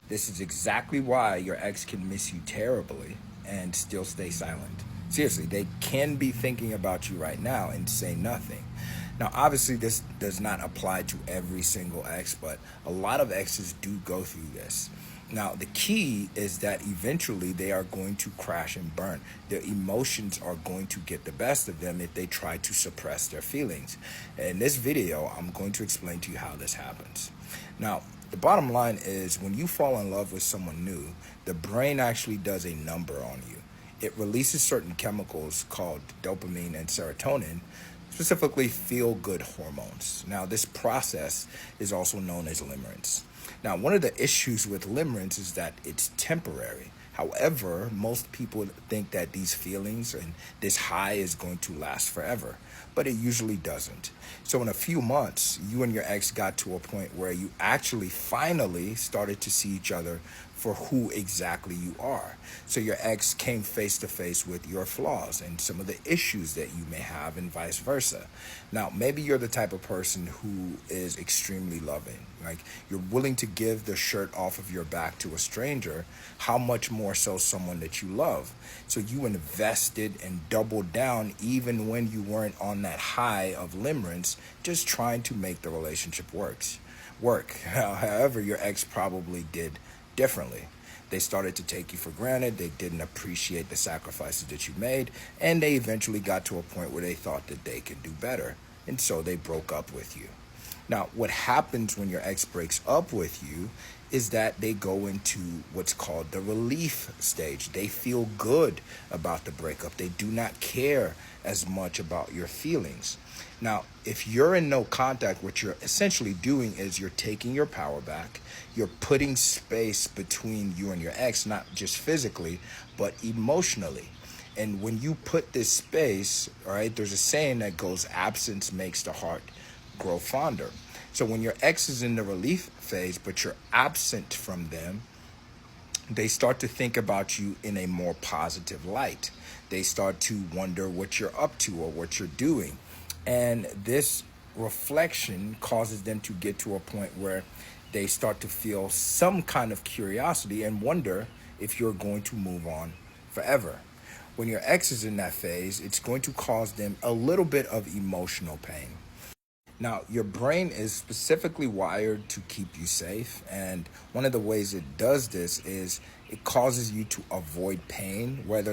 This is exactly why your ex can miss you terribly and still stay silent. Seriously, they can be thinking about you right now and say nothing. Now, obviously, this does not apply to every single ex, but a lot of exes do go through this. Now, the key is that eventually they are going to crash and burn. Their emotions are going to get the best of them if they try to suppress their feelings. In this video, I'm going to explain to you how this happens. Now, the bottom line is when you fall in love with someone new, the brain actually does a number on you. It releases certain chemicals called dopamine and serotonin, specifically feel good hormones. Now, this process is also known as limerence. Now, one of the issues with limerence is that it's temporary. However, most people think that these feelings and this high is going to last forever, but it usually doesn't. So, in a few months, you and your ex got to a point where you actually finally started to see each other for who exactly you are. So, your ex came face to face with your flaws and some of the issues that you may have, and vice versa. Now, maybe you're the type of person who is extremely loving. Like, you're willing to give the shirt off of your back to a stranger. How much more so someone that you love? So you invested and doubled down even when you weren't on that high of limerence, just trying to make the relationship work. However, your ex probably did differently. They started to take you for granted. They didn't appreciate the sacrifices that you made, and they eventually got to a point where they thought that they could do better, and so they broke up with you. Now, what happens when your ex breaks up with you is that they go into what's called the relief stage. They feel good about the breakup. They do not care as much about your feelings. Now, if you're in no contact, what you're essentially doing is you're taking your power back. You're putting space between you and your ex, not just physically, but emotionally. And when you put this space, all right, there's a saying that goes, absence makes the heart grow fonder. So when your ex is in the relief phase, but you're absent from them, they start to think about you in a more positive light. They start to wonder what you're up to or what you're doing. And this reflection causes them to get to a point where they start to feel some kind of curiosity and wonder if you're going to move on forever. When your ex is in that phase, it's going to cause them a little bit of emotional pain. Now, your brain is specifically wired to keep you safe, and one of the ways it does this is it causes you to avoid pain, whether